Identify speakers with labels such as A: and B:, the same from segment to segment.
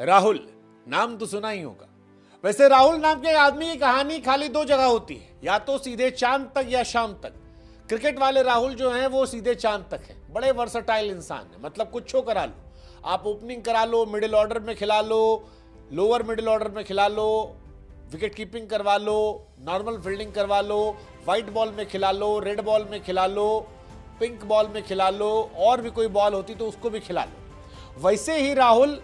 A: राहुल नाम तो सुना ही होगा। वैसे राहुल नाम के आदमी की कहानी खाली दो जगह होती है, या तो सीधे चांद तक या शाम तक। क्रिकेट वाले राहुल जो हैं वो सीधे चांद तक हैं। बड़े वर्सटाइल इंसान हैं, मतलब कुछ करा लो, आप ओपनिंग करा लो, मिडिल ऑर्डर में खिला लो, लोअर मिडिल ऑर्डर में खिला लो, विकेट कीपिंग करवा लो, नॉर्मल फील्डिंग करवा लो, व्हाइट बॉल में खिला लो, रेड बॉल में खिला लो, पिंक बॉल में खिला लो, और भी कोई बॉल होती तो उसको भी खिला लो। वैसे ही राहुल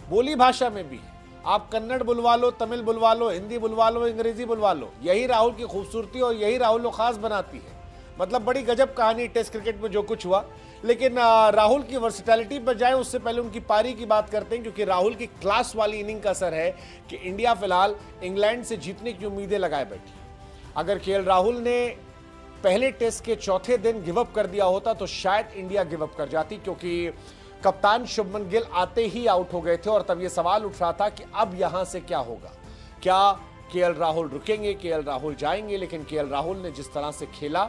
A: बोली भाषा में भी है। आप कन्नड़ बुलवा लो, तमिल बुलवा लो, हिंदी बुलवा लो, अंग्रेजी बुलवा लो, यही राहुल की खूबसूरती और यही राहुल को खास बनाती है। मतलब बड़ी गजब कहानी टेस्ट क्रिकेट में जो कुछ हुआ। लेकिन राहुल की वर्सेटैलिटी पर जाए उससे पहले उनकी पारी की बात करते हैं, क्योंकि राहुल की क्लास वाली इनिंग का असर है कि इंडिया फिलहाल इंग्लैंड से जीतने की उम्मीदें लगाए बैठी। अगर केएल राहुल ने पहले टेस्ट के चौथे दिन गिव अप कर दिया होता तो शायद इंडिया गिव अप कर जाती, क्योंकि कप्तान शुभमन गिल आते ही आउट हो गए थे और तब यह सवाल उठ रहा था कि अब यहां से क्या होगा। क्या केएल राहुल रुकेंगे, केएल राहुल जाएंगे? लेकिन केएल राहुल ने जिस तरह से खेला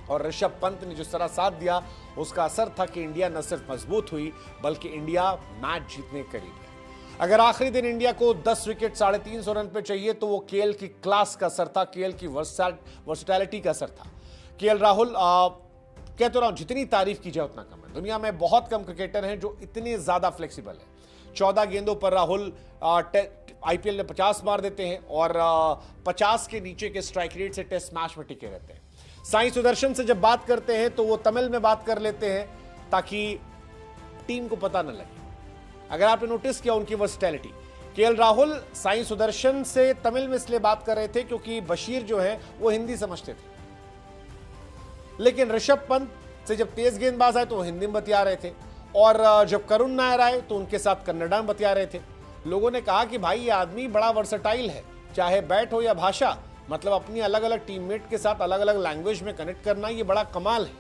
A: और ऋषभ पंत ने जिस तरह साथ दिया, उसका असर था कि इंडिया न सिर्फ मजबूत हुई बल्कि इंडिया मैच जीतने के करीब है। अगर आखिरी दिन इंडिया को 10 विकेट 350 रन पे चाहिए तो वो केएल की क्लास का असर था, केएल की वर्सेटैलिटी का असर था। केएल राहुल कह तो रहा हूं, जितनी तारीफ की जाए उतना कम है। दुनिया में बहुत कम क्रिकेटर हैं जो इतने ज्यादा फ्लेक्सिबल है। 14 गेंदों पर राहुल आईपीएल में 50 मार देते हैं और 50 के नीचे के स्ट्राइक रेट से टेस्ट मैच में टिके रहते हैं। साई सुदर्शन से जब बात करते हैं तो वो तमिल में बात कर लेते हैं ताकि टीम को पता न लगे। अगर आपने नोटिस किया उनकी वर्सेटैलिटी, केएल राहुल साई सुदर्शन से तमिल में इसलिए बात कर रहे थे क्योंकि बशीर जो है वो हिंदी समझते थे, लेकिन ऋषभ पंत से जब तेज गेंदबाज आए तो वो हिंदी में बतिया रहे थे, और जब करुण नायर आए तो उनके साथ कन्नड़ा में बतिया रहे थे। लोगों ने कहा कि भाई ये आदमी बड़ा वर्सेटाइल है, चाहे बैट हो या भाषा, मतलब अपनी अलग अलग टीममेट के साथ अलग अलग लैंग्वेज में कनेक्ट करना ये बड़ा कमाल है।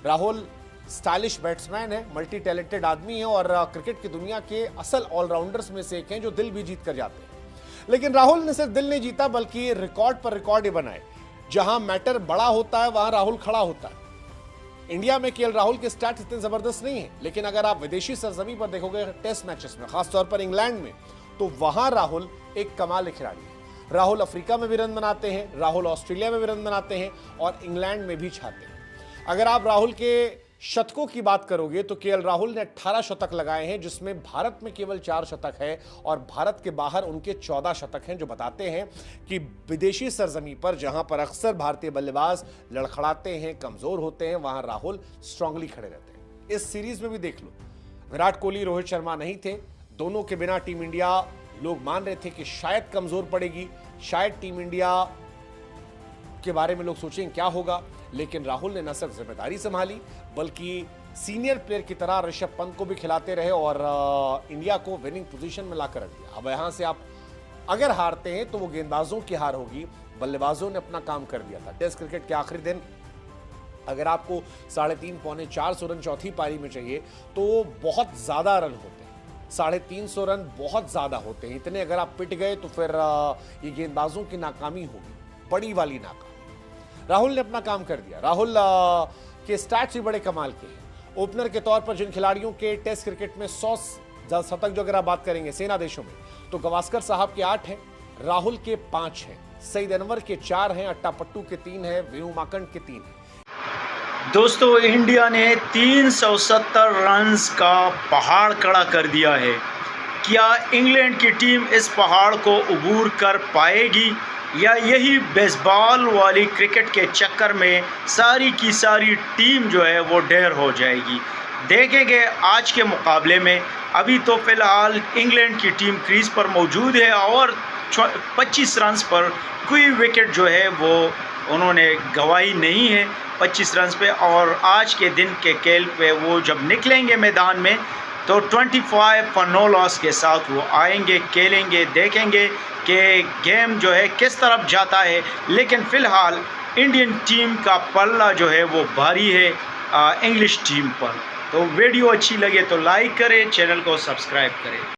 A: राहुल स्टाइलिश बैट्समैन है, मल्टी टैलेंटेड आदमी है और क्रिकेट की दुनिया के असल ऑलराउंडर्स में से एक हैं जो दिल भी जीत कर जाते हैं। लेकिन राहुल ने सिर्फ दिल नहीं जीता बल्कि रिकॉर्ड पर रिकॉर्ड ही बनाए। जहां मैटर बड़ा होता है वहां राहुल खड़ा होता है। इंडिया में केएल राहुल के स्टैट्स इतने जबरदस्त नहीं है, लेकिन अगर आप विदेशी सरजमी पर देखोगे टेस्ट मैचेस में, खासतौर पर इंग्लैंड में, तो वहां राहुल एक कमाल खिलाड़ी है। राहुल अफ्रीका में भी रन बनाते हैं, राहुल ऑस्ट्रेलिया में भी रन बनाते हैं और इंग्लैंड में भी छाते हैं। अगर आप राहुल के शतकों की बात करोगे तो केएल राहुल ने 18 शतक लगाए हैं, जिसमें भारत में केवल 4 शतक है और भारत के बाहर उनके 14 शतक हैं, जो बताते हैं कि विदेशी सरजमी पर जहां पर अक्सर भारतीय बल्लेबाज लड़खड़ाते हैं, कमजोर होते हैं, वहां राहुल स्ट्रांगली खड़े रहते हैं। इस सीरीज में भी देख लो, विराट कोहली, रोहित शर्मा नहीं थे, दोनों के बिना टीम इंडिया, लोग मान रहे थे कि शायद कमजोर पड़ेगी, शायद टीम इंडिया के बारे में लोग सोचें क्या होगा। लेकिन राहुल ने न सिर्फ जिम्मेदारी संभाली बल्कि सीनियर प्लेयर की तरह ऋषभ पंत को भी खिलाते रहे और इंडिया को विनिंग पोजीशन में लाकर रख दिया। अब यहां से आप अगर हारते हैं तो वो गेंदबाजों की हार होगी, बल्लेबाजों ने अपना काम कर दिया था। टेस्ट क्रिकेट के आखिरी दिन अगर आपको 3.5 पौने 400 रन चौथी पारी में चाहिए तो बहुत ज्यादा रन होते हैं। 350 रन बहुत ज्यादा होते हैं। इतने अगर आप पिट गए तो फिर ये गेंदबाजों की नाकामी होगी, बड़ी वाली नाकामी। राहुल ने अपना काम कर दिया। राहुल के स्टैट्स भी बड़े कमाल के हैं। ओपनर के तौर पर जिन खिलाड़ियों के टेस्ट क्रिकेट में 100 शतक जो अगर आप बात करेंगे सेना देशों में, तो गवास्कर साहब के 8 हैं, राहुल के 5 हैं, सईद अनवर के 4 हैं, अट्टापट्टू के 3 हैं, वीरू माकंड के 3 हैं।
B: दोस्तों, इंडिया ने 370 रन्स का पहाड़ खड़ा कर दिया है। क्या इंग्लैंड की टीम इस पहाड़ को अबूर कर पाएगी या यही बेसबॉल वाली क्रिकेट के चक्कर में सारी की सारी टीम जो है वो ढेर हो जाएगी? देखेंगे आज के मुकाबले में। अभी तो फिलहाल इंग्लैंड की टीम क्रीज पर मौजूद है और 25 रन्स पर कोई विकेट जो है वो उन्होंने गंवाई नहीं है 25 रन्स पे। और आज के दिन के खेल पे वो जब निकलेंगे मैदान में तो 25 फॉर नो लॉस के साथ वो आएंगे, खेलेंगे, देखेंगे कि गेम जो है किस तरफ जाता है। लेकिन फ़िलहाल इंडियन टीम का पल्ला जो है वो भारी है इंग्लिश टीम पर। तो वीडियो अच्छी लगे तो लाइक करें, चैनल को सब्सक्राइब करें।